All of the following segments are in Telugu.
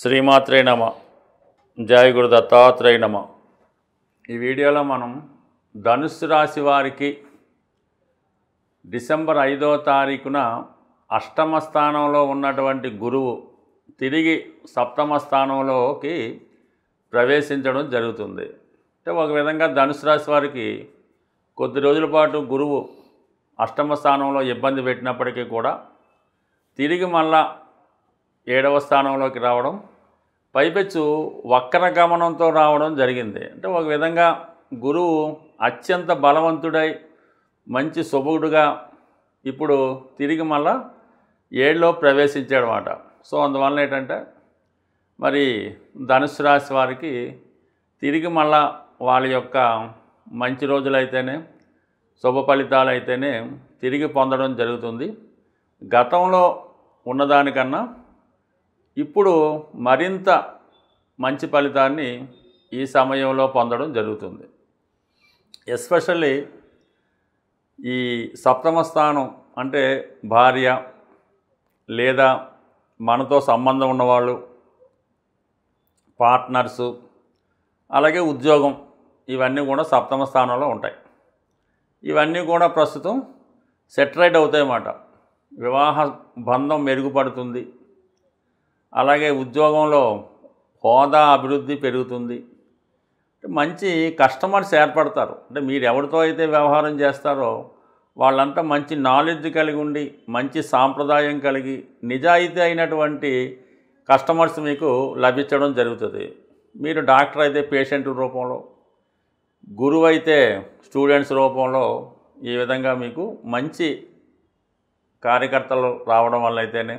శ్రీమాత్రే నమ. జయ గురు దత్తాత్రేయ నమ. ఈ వీడియోలో మనం ధనుస్సు రాశి వారికి డిసెంబర్ 5వ తారీఖున అష్టమ స్థానంలో ఉన్నటువంటి గురువు తిరిగి సప్తమ స్థానంలోకి ప్రవేశించడం జరుగుతుంది. అంటే ఒక విధంగా ధనుస్సు రాశి వారికి కొద్ది రోజుల పాటు గురువు అష్టమ స్థానంలో ఇబ్బంది పెట్టినప్పటికీ కూడా తిరిగి మళ్ళా 7వ స్థానంలోకి రావడం, పైపెచ్చు వక్ర గమనంతో రావడం జరిగింది. అంటే ఒక విధంగా గురువు అత్యంత బలవంతుడై మంచి శుభుడుగా ఇప్పుడు తిరిగి మళ్ళా 7లో ప్రవేశించాడన్నమాట. సో అందువల్ల ఏంటంటే మరి ధనుస్సు రాశి వారికి తిరిగి మళ్ళా వాళ్ళ యొక్క మంచి రోజులైతేనే శుభ ఫలితాలు అయితేనే తిరిగి పొందడం జరుగుతుంది. గతంలో ఉన్నదానికన్నా ఇప్పుడు మరింత మంచి ఫలితాన్ని ఈ సమయంలో పొందడం జరుగుతుంది. ఎస్పెషల్లీ ఈ సప్తమ స్థానం అంటే భార్య లేదా మనతో సంబంధం ఉన్నవాళ్ళు, పార్ట్నర్సు, అలాగే ఉద్యోగం, ఇవన్నీ కూడా సప్తమ స్థానంలో ఉంటాయి. ఇవన్నీ కూడా ప్రస్తుతం సెటిలైట్ అవుతాయి అన్నమాట. వివాహ బంధం మెరుగుపడుతుంది, అలాగే ఉద్యోగంలో హోదా అభివృద్ధి పెరుగుతుంది, మంచి కస్టమర్స్ ఏర్పడతారు. అంటే మీరు ఎవరితో అయితే వ్యవహారం చేస్తారో వాళ్ళంతా మంచి నాలెడ్జ్ కలిగి ఉండి, మంచి సాంప్రదాయం కలిగి, నిజాయితీ అయినటువంటి కస్టమర్స్ మీకు లభించడం జరుగుతుంది. మీరు డాక్టర్ అయితే పేషెంట్ రూపంలో, గురువు అయితే స్టూడెంట్స్ రూపంలో ఈ విధంగా మీకు మంచి కార్యకర్తలు రావడం వల్ల అయితేనే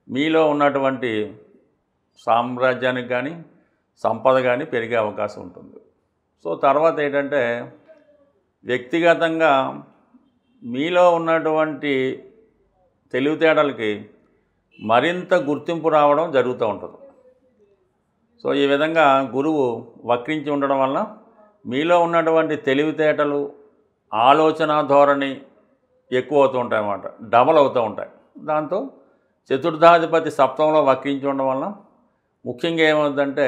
మీలో ఉన్నటువంటి సామ్రాజ్యానికి కానీ సంపద కానీ పెరిగే అవకాశం ఉంటుంది. సో తర్వాత ఏంటంటే వ్యక్తిగతంగా మీలో ఉన్నటువంటి తెలివితేటలకి మరింత గుర్తింపు రావడం జరుగుతూ ఉంటుంది. సో ఈ విధంగా గురువు వక్రించి ఉండడం వల్ల మీలో ఉన్నటువంటి తెలివితేటలు, ఆలోచన ధోరణి ఎక్కువ అవుతూ ఉంటాయి అన్నమాట, డబల్ అవుతూ ఉంటాయి. దాంతో చతుర్థాధిపతి సప్తంలో వక్రించి ఉండడం వల్ల ముఖ్యంగా ఏమవుతుందంటే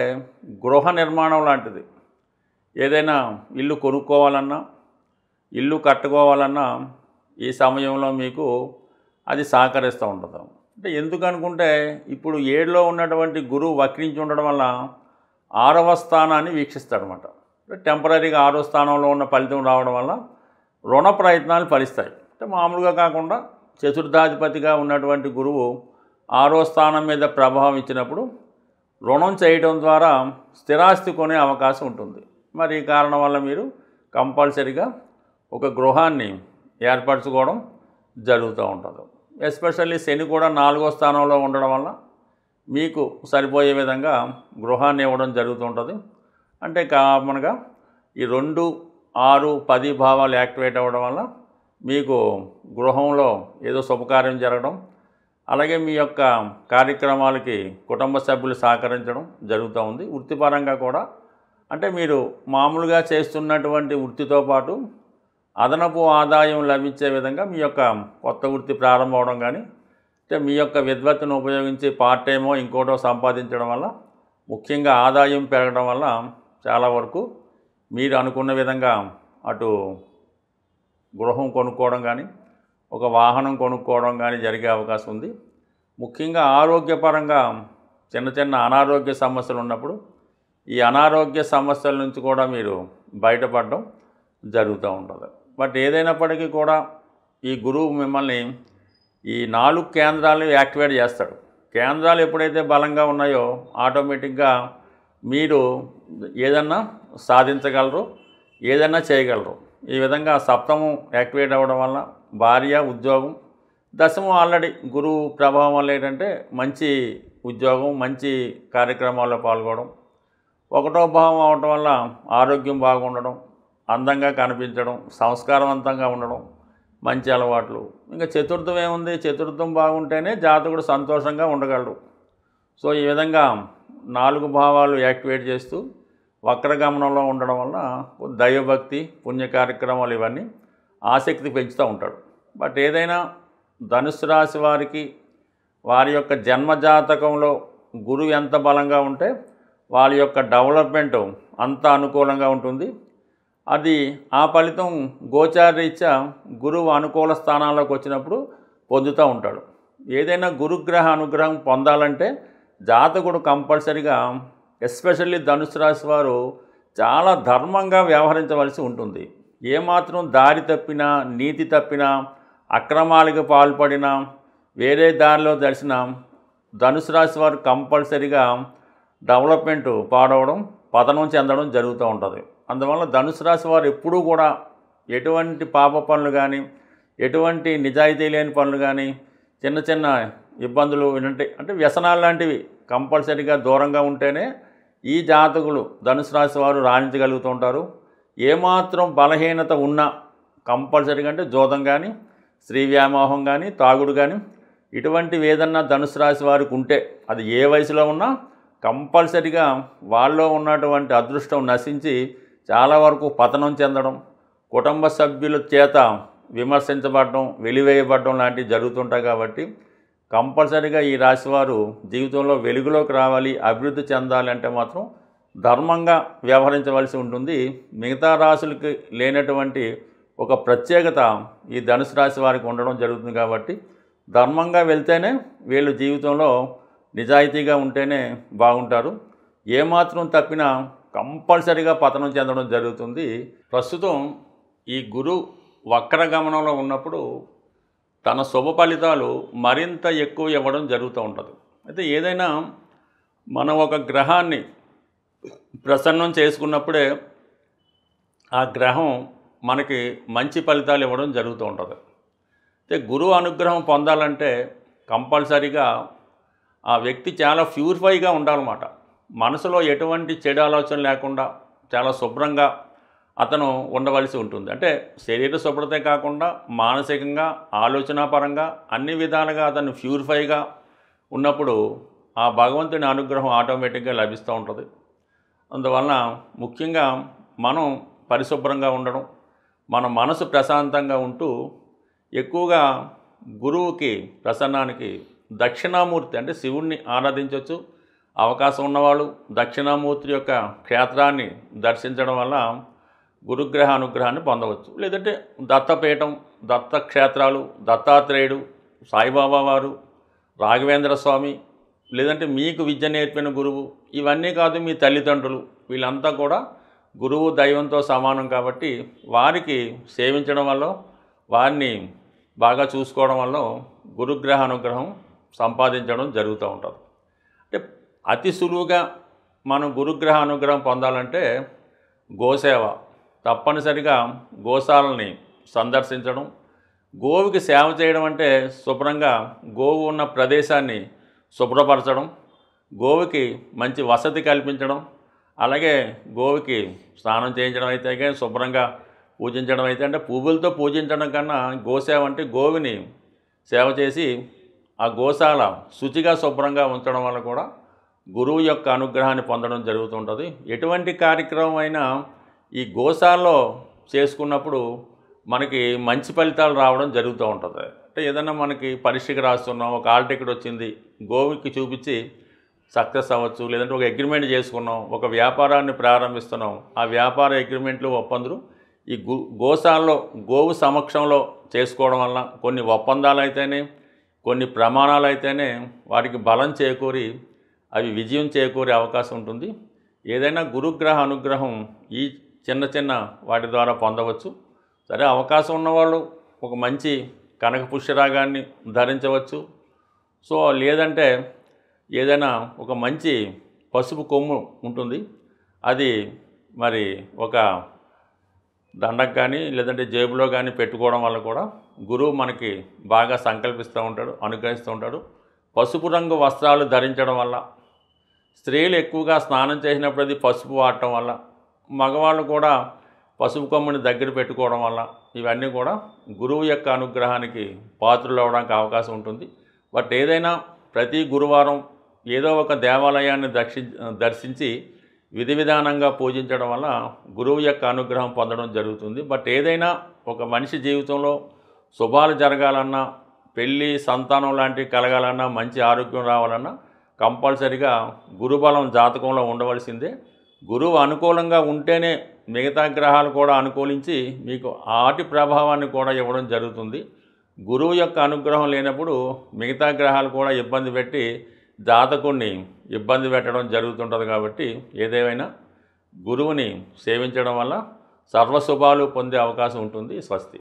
గృహ నిర్మాణం లాంటిది, ఏదైనా ఇల్లు కొనుక్కోవాలన్నా, ఇల్లు కట్టుకోవాలన్నా ఈ సమయంలో మీకు అది సహకరిస్తూ ఉంటుంది. అంటే ఎందుకు అనుకుంటే ఇప్పుడు 7లో ఉన్నటువంటి గురువు వక్రించి ఉండడం వల్ల 6వ స్థానాన్ని వీక్షిస్తాడనమాట. టెంపరీగా 6వ స్థానంలో ఉన్న ఫలితం రావడం వల్ల రుణ ప్రయత్నాలు ఫలిస్తాయి. అంటే మామూలుగా కాకుండా చతుర్థాధిపతిగా ఉన్నటువంటి గురువు 6వ స్థానం మీద ప్రభావం ఇచ్చినప్పుడు రుణం చేయడం ద్వారా స్థిరాస్తి కొనే అవకాశం ఉంటుంది. మరి ఈ కారణం వల్ల మీరు కంపల్సరీగా ఒక గృహాన్ని ఏర్పరచుకోవడం జరుగుతూ ఉంటుంది. ఎస్పెషల్లీ శని కూడా 4వ స్థానంలో ఉండడం వల్ల మీకు సరిపోయే విధంగా గృహాన్ని ఇవ్వడం జరుగుతుంటుంది. అంటే కామన్గా ఈ 2, 6, 10 భావాలు యాక్టివేట్ అవ్వడం వల్ల మీకు గృహంలో ఏదో శుభకార్యం జరగడం, అలాగే మీ యొక్క కార్యక్రమాలకి కుటుంబ సభ్యులు సహకరించడం జరుగుతూ ఉంది. వృత్తిపరంగా కూడా అంటే మీరు మామూలుగా చేస్తున్నటువంటి వృత్తితో పాటు అదనపు ఆదాయం లభించే విధంగా మీ యొక్క కొత్త వృత్తి ప్రారంభం అవడం కానీ, అంటే మీ యొక్క విద్వత్తును ఉపయోగించి పార్ట్ టైమో ఇంకోటో సంపాదించడం వల్ల ముఖ్యంగా ఆదాయం పెరగడం వల్ల చాలా వరకు మీరు అనుకున్న విధంగా అటు గృహం కొనుక్కోవడం కానీ, ఒక వాహనం కొనుక్కోవడం కానీ జరిగే అవకాశం ఉంది. ముఖ్యంగా ఆరోగ్యపరంగా చిన్న చిన్న అనారోగ్య సమస్యలు ఉన్నప్పుడు ఈ అనారోగ్య సమస్యల నుంచి కూడా మీరు బయటపడడం జరుగుతూ ఉంటుంది. బట్ ఏదైనప్పటికీ కూడా ఈ గురువు మిమ్మల్ని ఈ 4 కేంద్రాలను యాక్టివేట్ చేస్తాడు. కేంద్రాలు ఎప్పుడైతే బలంగా ఉన్నాయో ఆటోమేటిక్గా మీరు ఏదన్నా సాధించగలరు, ఏదన్నా చేయగలరు. ఈ విధంగా సప్తమం యాక్టివేట్ అవ్వడం వల్ల భార్య, ఉద్యోగం, దశమం ఆల్రెడీ గురువు ప్రభావం వల్ల ఏంటంటే మంచి ఉద్యోగం, మంచి కార్యక్రమాల్లో పాల్గొనడం, 1వ భావం అవడం వల్ల ఆరోగ్యం బాగుండడం, అందంగా కనిపించడం, సంస్కారవంతంగా ఉండడం, మంచి అలవాట్లు. ఇంకా చతుర్థం ఏముంది, చతుర్థం బాగుంటేనే జాతకుడు సంతోషంగా ఉండగలడు. సో ఈ విధంగా 4 భావాలు యాక్టివేట్ చేస్తూ వక్రగమనంలో ఉండడం వల్ల దైవభక్తి, పుణ్య కార్యక్రమాలు ఇవన్నీ ఆసక్తి పెంచుతూ ఉంటాడు. బట్ ఏదైనా ధనుస్సు రాశి వారికి వారి యొక్క జన్మజాతకంలో గురువు ఎంత బలంగా ఉంటే వాళ్ళ యొక్క డెవలప్మెంట్ అంత అనుకూలంగా ఉంటుంది. అది ఆ ఫలితం గోచారరీత్యా గురువు అనుకూల స్థానాల్లోకి వచ్చినప్పుడు పొందుతూ ఉంటాడు. ఏదైనా గురుగ్రహ అనుగ్రహం పొందాలంటే జాతకుడు కంపల్సరిగా ఎస్పెషల్లీ ధనుసు రాశి వారు చాలా ధర్మంగా వ్యవహరించవలసి ఉంటుంది. ఏమాత్రం దారి తప్పినా, నీతి తప్పినా, అక్రమాలకు పాల్పడినా, వేరే దారిలో దర్శన ధనుసు రాశి వారు కంపల్సరిగా డెవలప్మెంట్ పాడవడం, పతనం చెందడం జరుగుతూ ఉంటుంది. అందువల్ల ధనుసు రాశి వారు ఎప్పుడూ కూడా ఎటువంటి పాప పనులు కానీ, ఎటువంటి నిజాయితీ లేని పనులు కానీ, చిన్న చిన్న ఇబ్బందులు అంటే వ్యసనాలు లాంటివి కంపల్సరిగా దూరంగా ఉంటేనే ఈ జాతకులు ధనుసు రాశి వారు రాణించగలుగుతూ ఉంటారు. ఏమాత్రం బలహీనత ఉన్నా కంపల్సరిగా అంటే జోదం కానీ, స్త్రీ వ్యామోహం కానీ, తాగుడు కానీ ఇటువంటివి ఏదన్నా ధనుసు రాశి వారికి ఉంటే అది ఏ వయసులో ఉన్నా కంపల్సరిగా వాళ్ళలో ఉన్నటువంటి అదృష్టం నశించి చాలా వరకు పతనం చెందడం, కుటుంబ సభ్యుల చేత విమర్శించబడడం, వెలివేయబడడం లాంటివి జరుగుతుంటాయి. కాబట్టి కంపల్సరిగా ఈ రాశివారు జీవితంలో వెలుగులోకి రావాలి, అభివృద్ధి చెందాలి అంటే మాత్రం ధర్మంగా వ్యవహరించవలసి ఉంటుంది. మిగతా రాశులకి లేనటువంటి ఒక ప్రత్యేకత ఈ ధనుసు రాశి వారికి ఉండడం జరుగుతుంది. కాబట్టి ధర్మంగా వెళ్తేనే వీళ్ళు జీవితంలో నిజాయితీగా ఉంటేనే బాగుంటారు. ఏమాత్రం తప్పినా కంపల్సరిగా పతనం చెందడం జరుగుతుంది. ప్రస్తుతం ఈ గురువు వక్రగమనంలో ఉన్నప్పుడు తన శుభ ఫలితాలు మరింత ఎక్కువ ఇవ్వడం జరుగుతూ ఉంటుంది. అయితే ఏదైనా మనం ఒక గ్రహాన్ని ప్రసన్నం చేసుకున్నప్పుడే ఆ గ్రహం మనకి మంచి ఫలితాలు ఇవ్వడం జరుగుతూ ఉంటుంది. అయితే గురువు అనుగ్రహం పొందాలంటే కంపల్సరిగా ఆ వ్యక్తి చాలా ప్యూరిఫైగా ఉండాలన్నమాట. మనసులో ఎటువంటి చెడు ఆలోచన లేకుండా చాలా శుభ్రంగా అతను ఉండవలసి ఉంటుంది. అంటే శరీర శుభ్రతే కాకుండా మానసికంగా, ఆలోచనాపరంగా అన్ని విధాలుగా అతను ప్యూరిఫైగా ఉన్నప్పుడు ఆ భగవంతుని అనుగ్రహం ఆటోమేటిక్గా లభిస్తూ ఉంటుంది. అందువలన ముఖ్యంగా మనం పరిశుభ్రంగా ఉండడం, మన మనసు ప్రశాంతంగా ఉంటూ ఎక్కువగా గురువుకి ప్రసన్నానికి దక్షిణామూర్తి అంటే శివుణ్ణి ఆరాధించవచ్చు. అవకాశం ఉన్నవాళ్ళు దక్షిణామూర్తి యొక్క క్షేత్రాన్ని దర్శించడం వల్ల గురుగ్రహ అనుగ్రహాన్ని పొందవచ్చు. లేదంటే దత్తపీఠం, దత్తక్షేత్రాలు, దత్తాత్రేయుడు, సాయిబాబా వారు, రాఘవేంద్ర స్వామి, లేదంటే మీకు విద్య నేర్పిన గురువు, ఇవన్నీ కాదు మీ తల్లిదండ్రులు, వీళ్ళంతా కూడా గురువు దైవంతో సమానం. కాబట్టి వారికి సేవించడం వల్ల, వారిని బాగా చూసుకోవడం వల్ల గురుగ్రహ అనుగ్రహం సంపాదించడం జరుగుతూ ఉంటుంది. అంటే అతి సులువుగా మనం గురుగ్రహ అనుగ్రహం పొందాలంటే గోసేవ, తప్పనిసరిగా గోశాలని సందర్శించడం, గోవుకి సేవ చేయడం అంటే శుభ్రంగా గోవు ఉన్న ప్రదేశాన్ని శుభ్రపరచడం, గోవుకి మంచి వసతి కల్పించడం, అలాగే గోవుకి స్నానం చేయించడం అయితే కానీ శుభ్రంగా పూజించడం అయితే, అంటే పువ్వులతో పూజించడం కన్నా గోసేవ అంటే గోవుని సేవ చేసి ఆ గోశాల శుచిగా శుభ్రంగా ఉంచడం వల్ల కూడా గురువు యొక్క అనుగ్రహాన్ని పొందడం జరుగుతుంటుంది. ఎటువంటి కార్యక్రమం అయినా ఈ గోశాలలో చేసుకున్నప్పుడు మనకి మంచి ఫలితాలు రావడం జరుగుతూ ఉంటుంది. అంటే ఏదైనా మనకి పరీక్షకి రాస్తున్నాం, ఒక హాల్ టికెట్ వచ్చింది, గోవుకి చూపించి సక్సెస్ అవ్వచ్చు. లేదంటే ఒక అగ్రిమెంట్ చేసుకున్నాం, ఒక వ్యాపారాన్ని ప్రారంభిస్తున్నాం, ఆ వ్యాపార అగ్రిమెంట్లు ఒప్పందులు ఈ గోశాలలో గోవు సమక్షంలో చేసుకోవడం వల్ల కొన్ని ఒప్పందాలు అయితేనే, కొన్ని ప్రమాణాలు అయితేనే వాటికి బలం చేకూరి అవి విజయం చేకూరే అవకాశం ఉంటుంది. ఏదైనా గురుగ్రహ అనుగ్రహం ఈ చిన్న చిన్న వాటి ద్వారా పొందవచ్చు. సరే, అవకాశం ఉన్నవాళ్ళు ఒక మంచి కనక పుష్యరాగాన్ని ధరించవచ్చు. సో లేదంటే ఏదైనా ఒక మంచి పసుపు కొమ్ము ఉంటుంది, అది మరి ఒక దండకు కానీ లేదంటే జేబులో కానీ పెట్టుకోవడం వల్ల కూడా గురువు మనకి బాగా సంకల్పిస్తూ ఉంటాడు, అనుగ్రహిస్తూ ఉంటాడు. పసుపు రంగు వస్త్రాలు ధరించడం వల్ల, స్త్రీలు ఎక్కువగా స్నానం చేసినప్పుడు అది పసుపు వాడటం వల్ల, మగవాళ్ళు కూడా పసుపు కొమ్ముని దగ్గర పెట్టుకోవడం వల్ల ఇవన్నీ కూడా గురువు యొక్క అనుగ్రహానికి పాత్రలు అవ్వడానికి అవకాశం ఉంటుంది. బట్ ఏదైనా ప్రతి గురువారం ఏదో ఒక దేవాలయాన్ని దర్శించి విధి విధానంగా పూజించడం వల్ల గురువు యొక్క అనుగ్రహం పొందడం జరుగుతుంది. బట్ ఏదైనా ఒక మనిషి జీవితంలో శుభాలు జరగాలన్నా, పెళ్ళి, సంతానం లాంటివి కలగాలన్నా, మంచి ఆరోగ్యం రావాలన్నా కంపల్సరిగా గురుబలం జాతకంలో ఉండవలసిందే. గురువు అనుకూలంగా ఉంటేనే మిగతా గ్రహాలు కూడా అనుకూలించి మీకు ఆటి ప్రభావాన్ని కూడా ఇవ్వడం జరుగుతుంది. గురువు యొక్క అనుగ్రహం లేనప్పుడు మిగతా గ్రహాలు కూడా ఇబ్బంది పెట్టి జాతకుడిని ఇబ్బంది పెట్టడం జరుగుతుంటుంది. కాబట్టి ఏదేమైనా గురువుని సేవించడం వల్ల సర్వశుభాలు పొందే అవకాశం ఉంటుంది. స్వస్తి.